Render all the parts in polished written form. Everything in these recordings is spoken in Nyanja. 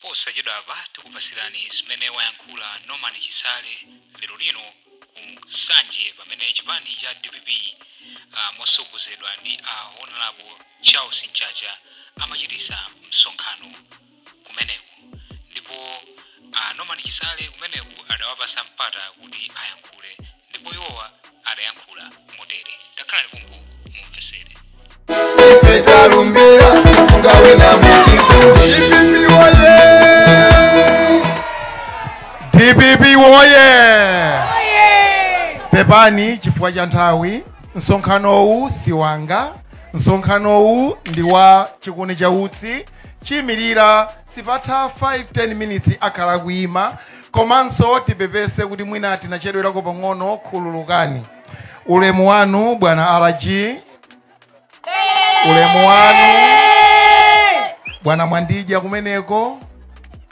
posa jedwa apa tikupasirani zimene wayankhula Norman Chisale lero lino ku Sanje pamene chipani cha DPP mosogozedwa ndi Honorable Charles Nchacha amachitisa msonkhano kumeneko, ndipo Norman Chisale kumeneko adawapasa mpata kuti ayankhule, ndipo iwowa adayankhula motere. Takhala pompo mumvesere. Etalumbira ngawe na DPP woye pepani chifukwa cha nthawi. Msonkhanowu si wanga, msonkhanowu ndi wa chikuni cha utsi chimirira sipatha 5-10 minutes akhala kuima, komanso tipepese kuti mwina tinachedwerako pang'ono khululukani. Ulemu wanu bwana RG, ulemu wanu bwana Mwandija kumeneko,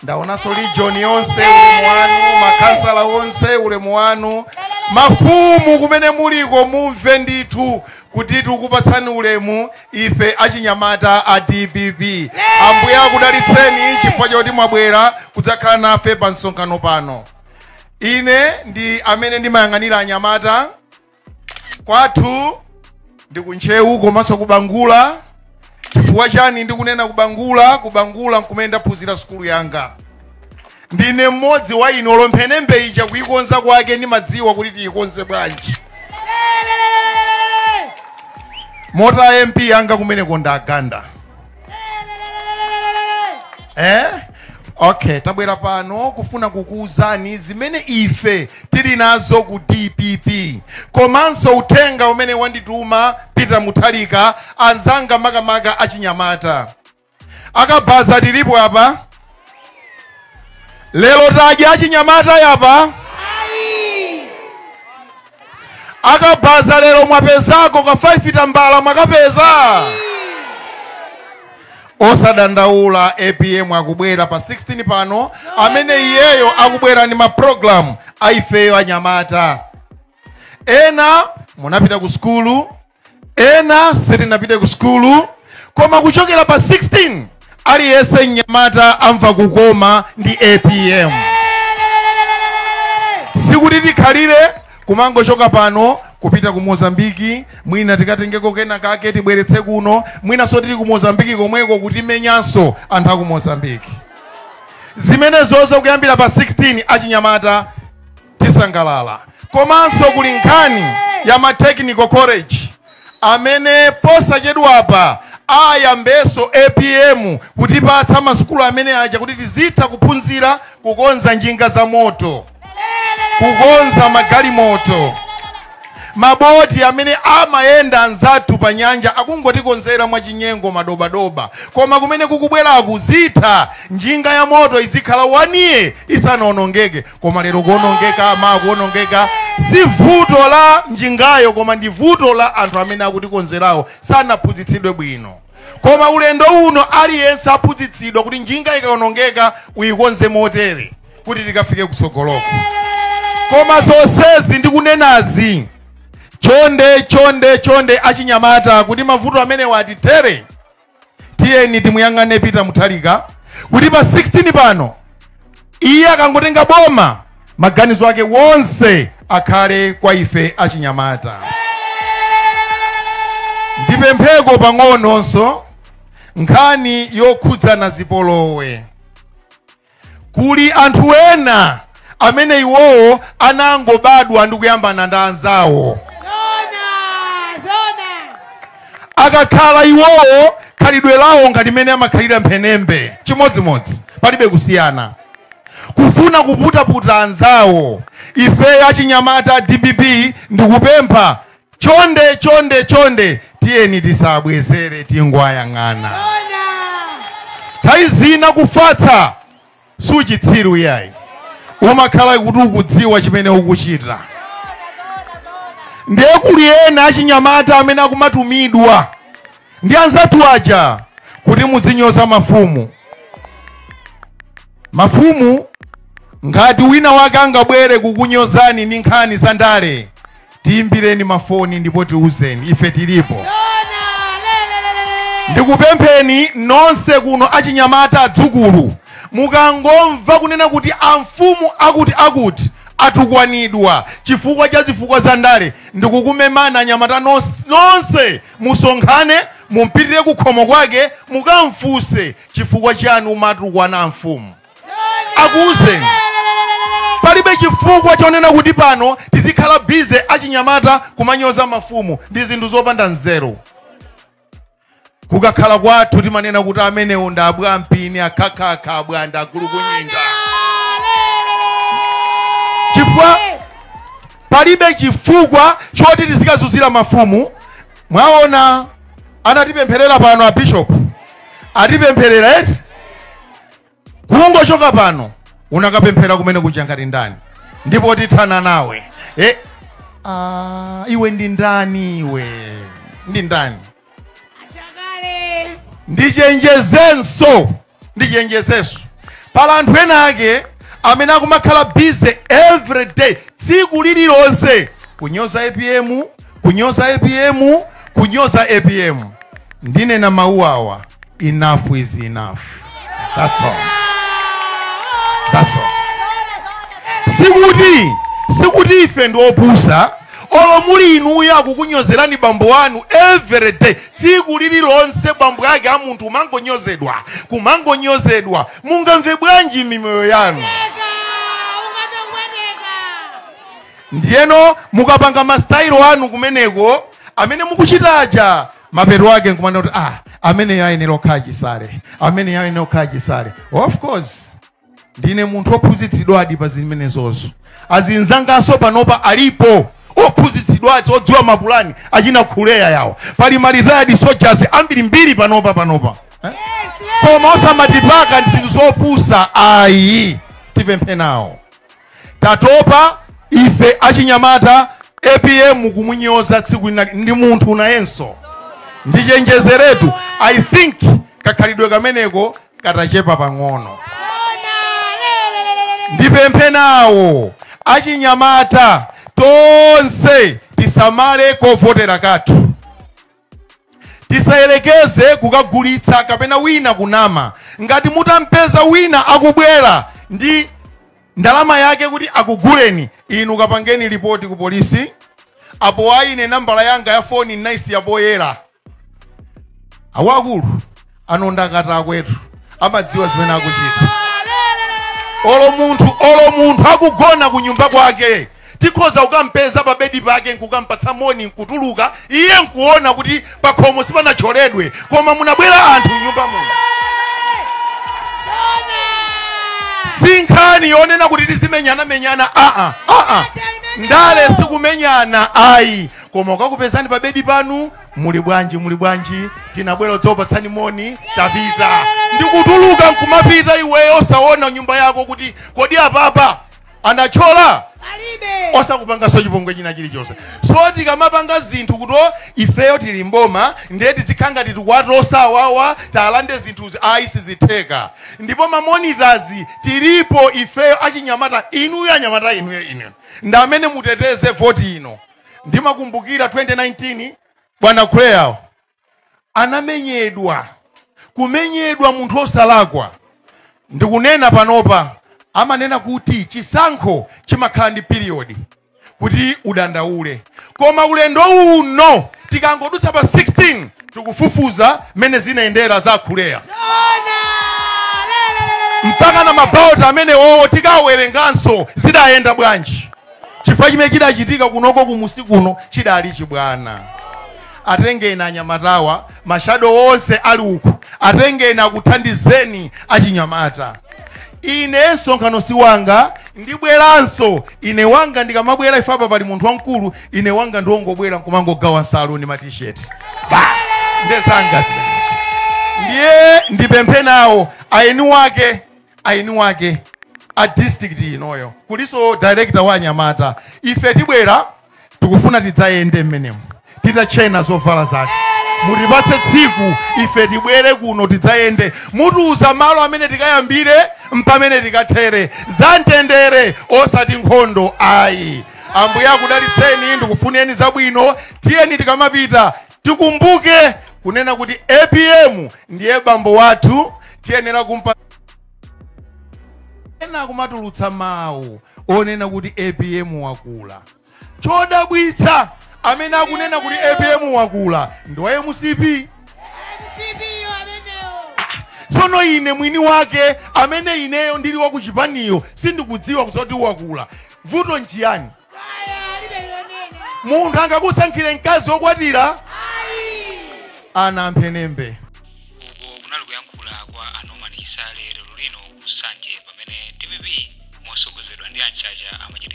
ndaonanso Legion yonse, ulemu wanu makansala wonse, ulemu wanu mafumu kumene muliko, mumve ndithu kuti tikupatsani ulemu ife achinyamata a DPP. Ambuye akudalitseni chifukwa choti mwabwera kudzakhala nafe pa msonkhano pano. Ine ndi amene ndimayang'anira anyamata kwathu ndi kunchewu komanso kubangula. Chifukwa chani ndikunena kubangula nkumene ndaphunzira skulu yanga. Ndine mmodzi wa ino lomphenembe ija kuikonza kwake ndimadziwa kuti tiikonze bwanji. Mota MP yanga kumeneko ndaganda. Okay, tabwera pano kufuna kukuuzani zimene ife tili nazo ku DPP. Komanso utenga umene wandituma Peter Mutharika anzanga makamaka achinyamata. Akabaza tilipo apa? Lelo taja achinyamata yapa? Akabaza lero mwapezako ka 5 tambala mwakapeza? Osadandaula, APM akubwera pa 16 pano, amene iyeyo akubwera ni maprogram aifeyo anyamata. Ena munapita ku skulu, ena sitinapite ku skulu, koma kuchokera pa 16 aliyese nyamata amva kukoma ndi APM. Sikuti tikhalire kumangochoka pano kupita ku Mozambiki, mwina tikatengeko kena kake tibweretse kuno, mwina so tili ku Mozambiki komweko kuti menyanso anthu aku Mozambiki. Zimene zonse kuyambira pa 16 achinyamata tisangalala. Komanso kuli nkhani ya ma technical college amene posachedwapa ayambeso APM kutipatsa masukulu amene aja kuti tizitha kuphunzira kukonza njinga za moto, kukonza magalimoto. Maboti amene amayenda anzathu pa nyanja akungotikonzera mwachinyengo madobadoba, koma kumene kukubwera akuzitha njinga ya moto izikhala 1 year isanaonongeke. Koma lero kuonongeka kuonongeka si vuto la njingayo, koma ndi vuto la anthu amene akutikonzerawo sanaphunzitsidwe bwino. Koma ulendo uno aliyense aphunzitsidwa kuti njinga ikaonongeka uyikonze motere kuti tikafike kutsogoloko. Koma zonsezi ndikunenazi chonde achinyamata kuti mavuto amene watitere, tiyeni timuyang'ane Peter Mutharika kuti pa 16 pano iye akangotenga boma maganizo ake wonse akhale kwa ife achinyamata. Ndipempheko pang'ononso nkhani yokhudzana zipolowe. Kuli anthu ena amene iwowo anangobadwa ndi kuyambana ndi anzawo. Akakhala iwowo khalidwe lawo ngati mene amakhalira mphenembe chimodzimodzi, palibe kusiyana, kufuna kuputaputa anzawo. Ife achinyamata DPP ndikupempha chonde tiyeni tisabwezere tingwayang'ana. Taizina kufatsa suchitsiru yayi, umakhala kuti ukudziwa chimene ukuchita. Ndiye kuli ena achinyamata amene akumatumidwa ndi anzathu aja kuti mudzinyoza mafumu. Mafumu ngati wina wake angabwere kukunyozani ndi nkhani za ndale, tiimbireni mafoni ndipo tiuzeni ife tilipo. ndikupempheni nonse kuno achinyamata adzukulu mukangomva kunena kuti amfumu akuti atukwanidwa chifukwa cha zifukwa za ndale ndikukumemana anyamata nonse musonkhane mumpitire kukhomo kwake mukamfuse chifukwa chanu matukwana amfumu akuuzeni palibe chifukwa chonena kuti pano tizikhala bize achinyamata kumanyoza mafumu ndi zinthu zopanda nzeru. Kukakhala kwathu timanena kuti amenewo ndabwa mpini akhakha abwanda akulu kunyinga. Chifukwa palibe chifukwa choti tizikazuzira mafumu. Mwaona anatipempherera pano a bishop atipempherera eti kungochoka pano unakapemphera kumene kuchangati ndani ndipo tithana nawe iwe ndi ndani iwe ndi ndani ndichenjezenso pala anthu ena ake amene akumakhala busy every day tsiku lililonse kunyoza APM kunyoza APM. Ndinena mawu awa, enough is enough. That's all. Sikuti ife ndiopusa olo muli inuyo akukunyozerani bambo wanu every day tsiku lililonse bambo yake a munthu kumangonyozedwa mungamve bwanji mimoyo yanu? Ndiyeno mukapanga mastailo anu kumeneko amene mukuchitaja mapeto ake nkumana kuti amene yayenera okhaji sale. Of course ndine munthu ophunzitsidwadi pa zimenezozo. Azinzanganso panopa alipo ophunzitsidwa odziwa mapulani achina khuleya yawo. Pali retired soldiers ambiri mbiri panopa. Koma osamatipaka ndi zinthu zopusa ayi tipemphe nawo. Tatopa ife achinyamata APM kumunyoza tsiku ndi munthu nayenso. Ndichenjezeretu I think kakhalidwe kameneko katachepa pang'ono. Ndipemphe nawo achinyamata tonse tisamale kovotera kathu. Tisayerekeze kukagulitsa kapena wina kunama. Ngati mutampeza wina akubwera ndi ndalama yake kuti akuguleni, inu kapangeni ripoti ku polisi. Apo aine nambala yanga ya phone nice yaboyera. Awakulu anondakata kwetu amadziwa zimene akuchita. Olo munthu akugona ku nyumba kwake tikhoza ukampeza pa bedi pake nkukampatsa moni nkutuluka iye nkuona kuti pakhomo sipanacholedwe koma munabwera anthu nyumba muno. Sinkhani yonena kuti tizimenyana ndale sikumenyana ayi koma ukakupezani pa bedi panu muli bwanji tinabwera dzopatsani moni tapita ndikutuluka nkumapita iweyo osaona nyumba yako kuti kodi apapa anachola osakupanga chipongwe china chilichonse. So tikamapanga zinthu kuti ifeyo tili mboma ndiye tizikhanga tikuwatosawawa talande zinthuzi ayi sizitheka. Ndipo mamonitors tilipo ifeyo achinyamata inuyo anyamata inuyo ndamene muteteze voti ino. Ndimakumbukira 2019 bwana Claire anamenyedwa kumenyedwa munthu osalakwa. Ndikunena panopa amanena kuti chisankho chimakhala ndi period kuti udandaule. Koma ulendo uno tikangodutsa pa 16 tikufufuza mene zinaendera za Claire. Mpaka na mabauta amene tikawerenganso zidayenda bwanji. Chifukwa chimene chidachitika kunoko kumusi kuno chidali chibwana. Atengeni anyamatawa mashado wonse ali uku atengeni akuthandizeni achinyamata. Ine nsonkhano si wanga ndibweranso ine wanga ndikamabwera ifapa pali munthu wamkulu ine wanga ndiongobwera nkumangogawa saloni ma t-shirt basi ndezanga zimenezo. Ndiye ndipemphe nawo aini wake a district inoyo kuliso director wa anyamata ife tibwera tikufuna tidzayende mmenemo titachena zovala zake mutipatse tsiku ife tibwere kuno tidzayende mutuza malo amene tikayambire mpamene tikathere zamtendere osati nkhondo ayi. Ambuye akudalitseni ndikufuneni zabwino. Tiyeni tikamapita tikumbuke kunena kuti APM ndiye bambo wathu, tiyenera kumpa ena kumatulutsa mawu onena kuti APM wakula. Chodabwitsa amene akunena kuti APM wakula ndiwaye MCP. Sono ine mwini wake amene ineyo ndili wa kuchipaniyo sindikudziwa kusoti wakula. Vuto nchiyani? Munthu angakusankhire mkazi wokwatira ana amphenembe. Uko kunali kuyankhula kwa Norman Chisale lero lino kusanje pamene DPP mosogozedwa ndi Anchacha amachitisa